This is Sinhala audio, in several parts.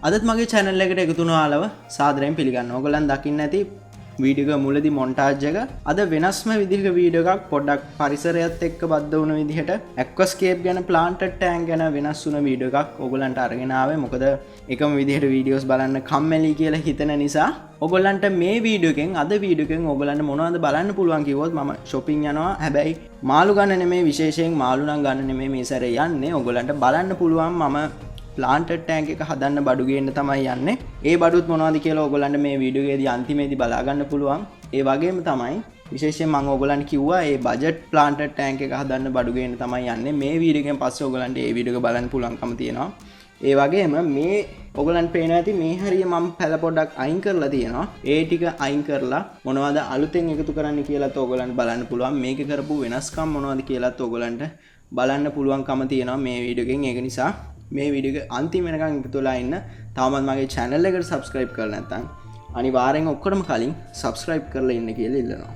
අදත් මගේ channel එකට එකතු වුණාලව සාදරයෙන් පිළිගන්නවා. ඔයගොල්ලන් දකින්න ඇති වීඩියෝ එක මුලදී මොන්ටාජ් එක. අද වෙනස්ම විදිහක වීඩියෝ එකක් පොඩ්ඩක් පරිසරයත් එක්ක බද්ධ වුණ විදිහට Aquascape ගැන planted tank ගැන වෙනස් වුණ වීඩියෝ එකක් ඔයගොල්ලන්ට අරගෙන ආවේ. මොකද එකම විදිහට වීඩියෝස් බලන්න කම්මැලි කියලා හිතන නිසා ඔයගොල්ලන්ට මේ වීඩියෝ එකෙන් අද වීඩියෝ එකෙන් ඔයගොල්ලන්ට මොනවද බලන්න පුළුවන් කිව්වොත් මම shopping යනවා. හැබැයි මාළු ගන්න නෙමෙයි, විශේෂයෙන් මාළු නම් ගන්න නෙමෙයි මේ සැරේ යන්නේ. ඔයගොල්ලන්ට බලන්න පුළුවන් මම planted tank එක හදන්න බඩු ගේන්න තමයි යන්නේ. ඒ බඩුත් මොනවද කියලා ඔයගොල්ලන්ට මේ වීඩියෝ එකේදී අන්තිමේදී බලා ගන්න පුළුවන්. ඒ වගේම තමයි විශේෂයෙන් මම ඔයගොල්ලන්ට කිව්වා මේ budget planted tank එක හදන්න බඩු ගේන්න තමයි යන්නේ. මේ වීඩියෝ එකෙන් පස්සේ ඔයගොල්ලන්ට මේ වීඩියෝ එක බලන්න පුළුවන්කම තියෙනවා. ඒ වගේම මේ ඔයගොල්ලන්ට පේනවා ඇති මේ හරිය මම පැල පොඩ්ඩක් අයින් කරලා තියෙනවා. ඒ ටික අයින් කරලා මොනවද අලුතෙන් එකතු කරන්න කියලාත් ඔයගොල්ලන්ට බලන්න පුළුවන්. මේක කරපු වෙනස්කම් මොනවද කියලාත් ඔයගොල්ලන්ට බලන්න පුළුවන්කම තියෙනවා මේ වීඩියෝ එකෙන්. ඒක නිසා මේ වීඩියෝ එක අන්තිම වෙනකන් එකතු වෙලා ඉන්න. තාමත් මගේ channel එකට subscribe කරලා නැත්නම් අනිවාර්යෙන් ඔක්කොටම කලින් subscribe කරලා ඉන්න කියලා ඉල්ලනවා.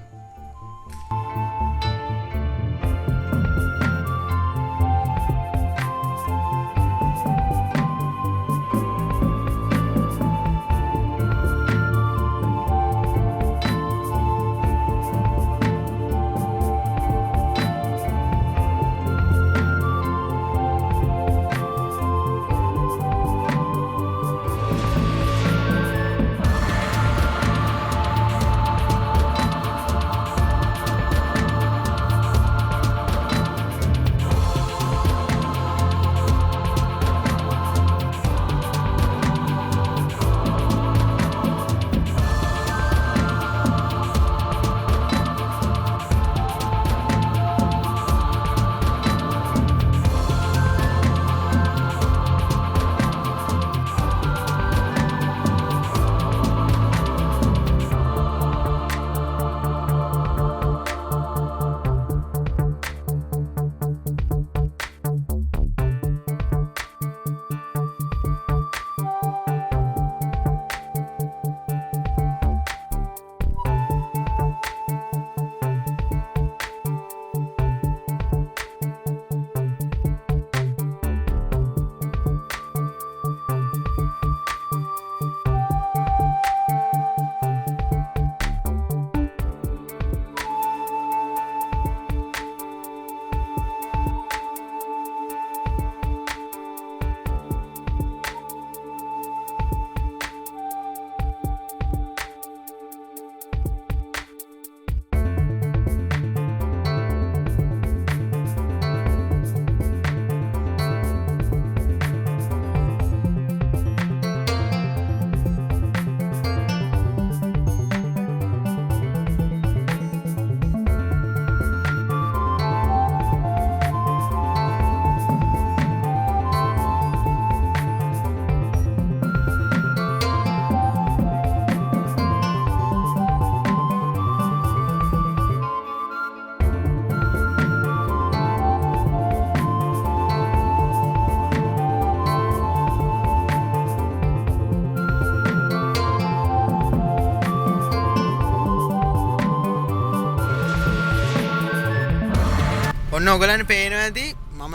ඔන්න ඔයගලන්ට පේනවා ඇති මම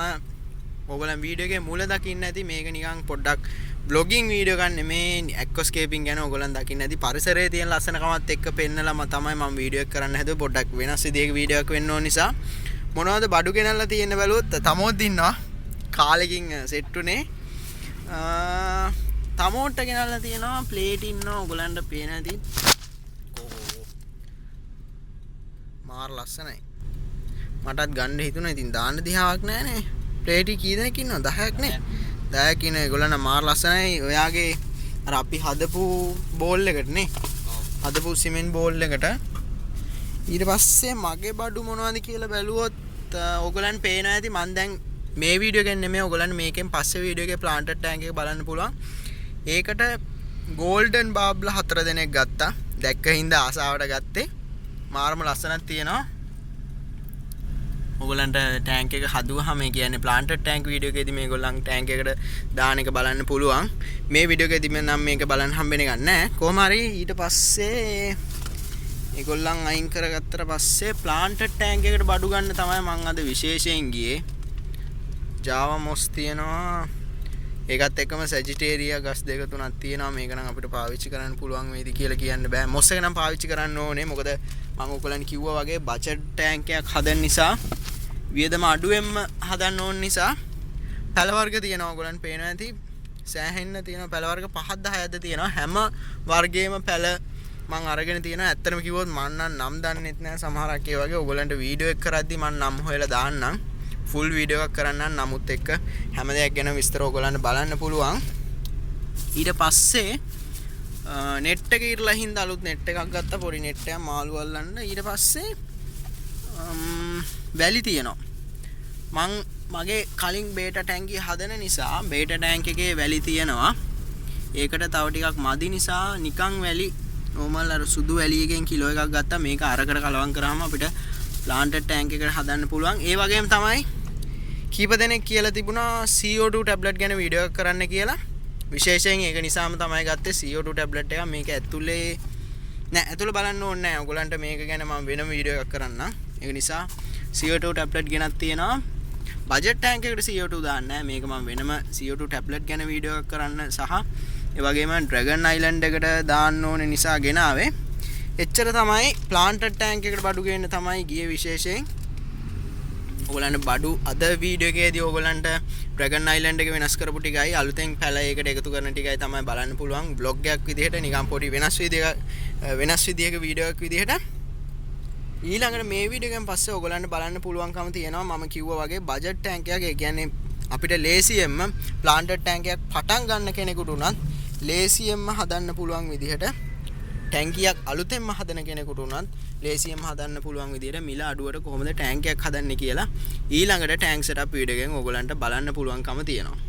ඔයගලන් වීඩියෝ එකේ මුල දකින්න ඇති. මේක නිකන් පොඩ්ඩක් vlogging වීඩියෝ එකක් නෙමේ. aquascaping ගැන ඔයගලන් දකින්න ඇති. පරිසරයේ තියෙන ලස්සනකමත් එක්ක පෙන්නලම තමයි මම වීඩියෝ එක කරන්න හැදුවේ. පොඩ්ඩක් වෙනස් විදිහක වීඩියෝ එකක් වෙන්න ඕන නිසා මොනවද බඩු ගෙනල්ලා තියෙන්න බැලුවොත් තමෝත් ඉන්නවා. කාලෙකින් සෙට් උනේ. තමෝට ගෙනල්ලා තියෙනවා. ප්ලේට් ඉන්නවා. ඔයගලන්ට පේනවා ඇති. මාර ලස්සනයි. මටත් ගන්න හිතුණා. ඉතින් දාන්න දිහාවක් නැහැ නේ. ප්ලේටි කී දෙනෙක් ඉන්නවද? 10ක් නේ. 10ක් ඉන්න ඒගොල්ලන් මාර ලස්සනයි. ඔයාගේ අර අපි හදපු බෝල් එකට නේ. හදපු සිමෙන්ට් බෝල් එකට. ඊට පස්සේ මගේ බඩු මොනවද කියලා බැලුවොත් ඔයගොල්ලන් පේනවා ඇති. මම දැන් මේ වීඩියෝ එකෙන් නෙමෙයි ඔයගොල්ලන් මේකෙන් පස්සේ වීඩියෝ එකේ planted tank එක බලන්න පුළුවන්. ඒකට golden බාබ්ලා 4 දෙනෙක් ගත්තා. දැක්ක හින්දා ආසාවට ගත්තේ. මාරම ලස්සනක් තියෙනවා. ඔයගොල්ලන්ට ටැංක් එක හදුවාම මේ කියන්නේ planted tank වීඩියෝ එකේදී මේගොල්ලන් ටැංක් එකට දාන එක බලන්න පුළුවන්. මේ වීඩියෝ එකේදී මම මේක බලන්න හම්බෙන එකක් නැහැ. කොහොම හරි ඊට පස්සේ ඒගොල්ලන් අයින් කරගත්තට පස්සේ planted tank එකට බඩු ගන්න තමයි මම අද විශේෂයෙන් ගියේ. Java moss තියෙනවා. ඒකත් එක්කම සැජිටේරියා ගස් දෙක තුනක් තියෙනවා. මේක නම් අපිට පාවිච්චි කරන්න පුළුවන් වේද කියලා කියන්න බෑ. මොස් එක නම් පාවිච්චි කරන්න ඕනේ. මොකද මම ඔයගලන්ට කිව්වා වගේ බජට් ටැංක් එකක් හදන්න නිසා වියදම අඩුවෙන්ම හදන්න ඕන නිසා පැල වර්ග තියෙනවා. ඔයගලන්ට පේනවා ඇති සෑහෙන්න තියෙනවා. පැල වර්ග 5ද 6ද තියෙනවා. හැම වර්ගයේම පැල මම අරගෙන තියෙනවා. ඇත්තටම කිව්වොත් මම නම් දන්නෙත් නෑ සමහරක් ඒ වගේ. ඔයගලන්ට වීඩියෝ එක කරද්දි මම නම් හොයලා දාන්නම්. ෆුල් වීඩියෝ එකක් කරන්නම්. නමුත් එක්ක හැම දෙයක් ගැන විස්තර ඔයගලන්ට බලන්න පුළුවන්. ඊට පස්සේ නෙට් එක ඉරලා හින්දා අලුත් නෙට් එකක් ගත්තා. පොඩි නෙට් එකක් මාළු අල්ලන්න. ඊට පස්සේ වැලි තියෙනවා. මං මගේ කලින් බේටා ටැංකිය හදන නිසා බේටා ටැංක් එකේ වැලි තියෙනවා. ඒකට තව ටිකක් මදි නිසා නිකන් වැලි normal අර සුදු වැලි එකෙන් කිලෝ එකක් ගත්තා. මේක අරකට කලවම් කරාම අපිට ප්ලාන්ටඩ් ටැංක් එකකට හදන්න පුළුවන්. ඒ වගේම තමයි කීප දෙනෙක් කියලා තිබුණා CO2 ටැබ්ලට් ගැන වීඩියෝ එකක් කරන්න කියලා. විශේෂයෙන් ඒක නිසාම තමයි ගත්තේ CO2 ටැබ්ලට් එක. මේක ඇතුලේ නෑ ඇතුලේ බලන්න ඕනේ නෑ. ඔයගලන්ට මේක ගැන මම වෙනම වීඩියෝ එකක් කරන්නම්. ඒක නිසා CO2 ටැබ්ලට් ගෙනත් තියෙනවා. බජට් ටැංක් එකට CO2 දාන්න නෑ. මේක මම වෙනම CO2 ටැබ්ලට් ගැන වීඩියෝ එකක් කරන්න සහ ඒ වගේම ඩ්‍රැගන් අයිලන්ඩ් එකට දාන්න ඕනේ නිසා ගෙනාවේ. එච්චර තමයි ප්ලාන්ටඩ් ටැංක් එකට බඩු ගේන්න තමයි ගියේ විශේෂයෙන්. ඔයගලන්ට බඩු අද වීඩියෝ එකේදී ඔයගලන්ට ඩ්‍රැගන් අයිලන්ඩ් එක වෙනස් කරපු ටිකයි අලුතෙන් පැල ඒකට එකතු කරන ටිකයි තමයි බලන්න පුළුවන්. බ්ලොග් එකක් විදිහට නිකන් පොඩි වෙනස් විදියක වීඩියෝ එකක් විදිහට. ඊළඟට මේ වීඩියෝ එකෙන් පස්සේ ඔයගලන්ට බලන්න පුළුවන්කම තියෙනවා මම කිව්වා වගේ බජට් ටැංක් එකක්. ඒ කියන්නේ අපිට ලේසියෙන්ම ප්ලාන්ටඩ් ටැංක් එකක් පටන් ගන්න කෙනෙකුට උනත් ලේසියෙන්ම හදන්න පුළුවන් විදිහට ටැංකියක් අලුතෙන්ම හදන කෙනෙකුට උනත් ලේසියෙන්ම හදන්න පුළුවන් විදිහට මිල අඩුවට කොහොමද ටැංකියක් හදන්නේ කියලා ඊළඟට ටැංක් සෙටප් වීඩියෝ එකෙන් ඔයගලන්ට බලන්න පුළුවන්කම තියෙනවා.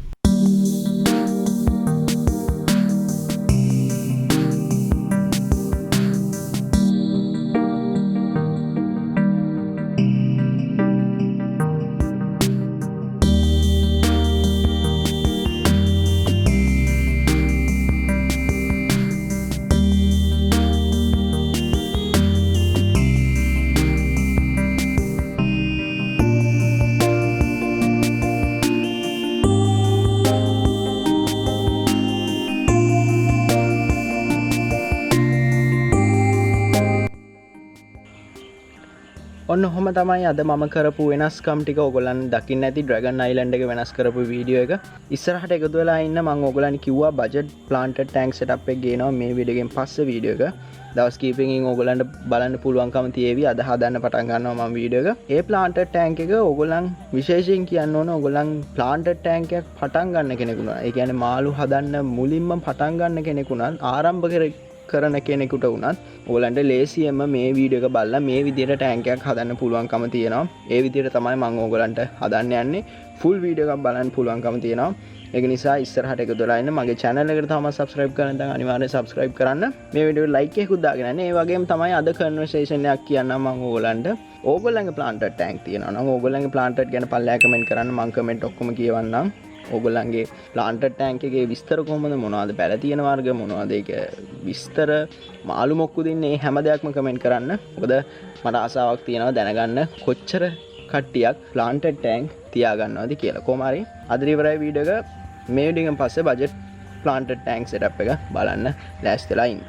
ඔන්න ඔහොම තමයි අද මම කරපු වෙනස්කම් ටික ඔයගොල්ලන් දකින්න ඇති ඩ්‍රැගන් අයිලන්ඩ් එක වෙනස් කරපු වීඩියෝ එක. ඉස්සරහට එකතු වෙලා ඉන්න මම ඔයගොල්ලන් කිව්වා බජට් ප්ලාන්ටඩ් ටැංක් සෙටප් එක ගේනවා මේ වීඩියෝ එකෙන් පස්සේ වීඩියෝ එක. දවස් කීපකින් ඔයගොල්ලන්ට බලන්න පුළුවන්කම තියෙවි. අද හදන්න පටන් ගන්නවා මම වීඩියෝ එක. ඒ ප්ලාන්ටඩ් ටැංක් එක ඔයගොල්ලන් විශේෂයෙන් කියන්න ඕන ඔයගොල්ලන් ප්ලාන්ටඩ් ටැංක් එකක් පටන් ගන්න කෙනෙකුට. ඒ කියන්නේ මාළු හදන්න මුලින්ම පටන් ගන්න කෙනෙකුට ආරම්භ කරන කෙනෙකුට වුණත් ඔයගලන්ට ලේසියෙන්ම මේ වීඩියෝ එක බලලා මේ විදිහට ටැංක් එකක් හදන්න පුළුවන්කම තියෙනවා. ඒ විදිහට තමයි මම ඔයගලන්ට හදන්න යන්නේ. ෆුල් වීඩියෝ එකක් බලන්න පුළුවන්කම තියෙනවා. ඒක නිසා ඉස්සරහට එකතු වෙලා ඉන්න මගේ channel එකට තාම subscribe කරන්න නැත්නම් අනිවාර්යෙන් subscribe කරන්න. මේ වීඩියෝ like එකකුත් දාගෙන යන්න. ඒ වගේම තමයි අද conversation එකක් කියන්නම් මම ඔයගලන්ට. ඕගොල්ලන්ගේ planted tank තියෙනවා නම් ඕගොල්ලන්ගේ planted ගැන පල්ලෙහා comment කරන්න. මම comment ඔක්කොම කියවන්නම්. ඕගොල්ලන්ගේ ප්ලාන්ටඩ් ටැංක් එකේ විස්තර කොහොමද මොනවද පැල තියෙන වර්ග මොනවද ඒක විස්තර මාළු මොක්කු දෙන්නේ හැම දෙයක්ම කමෙන්ට් කරන්න. මොකද මට ආසාවක් තියෙනවා දැනගන්න කොච්චර කට්ටියක් ප්ලාන්ටඩ් ටැංක් තියාගන්නවද කියලා. කොහොම හරි අද ඉවරයි වීඩියෝ එක. මේ වීඩියෝ එකෙන් පස්සේ බජට් ප්ලාන්ටඩ් ටැංක් සෙටප් එක බලන්න ලෑස්තිලා ඉන්න.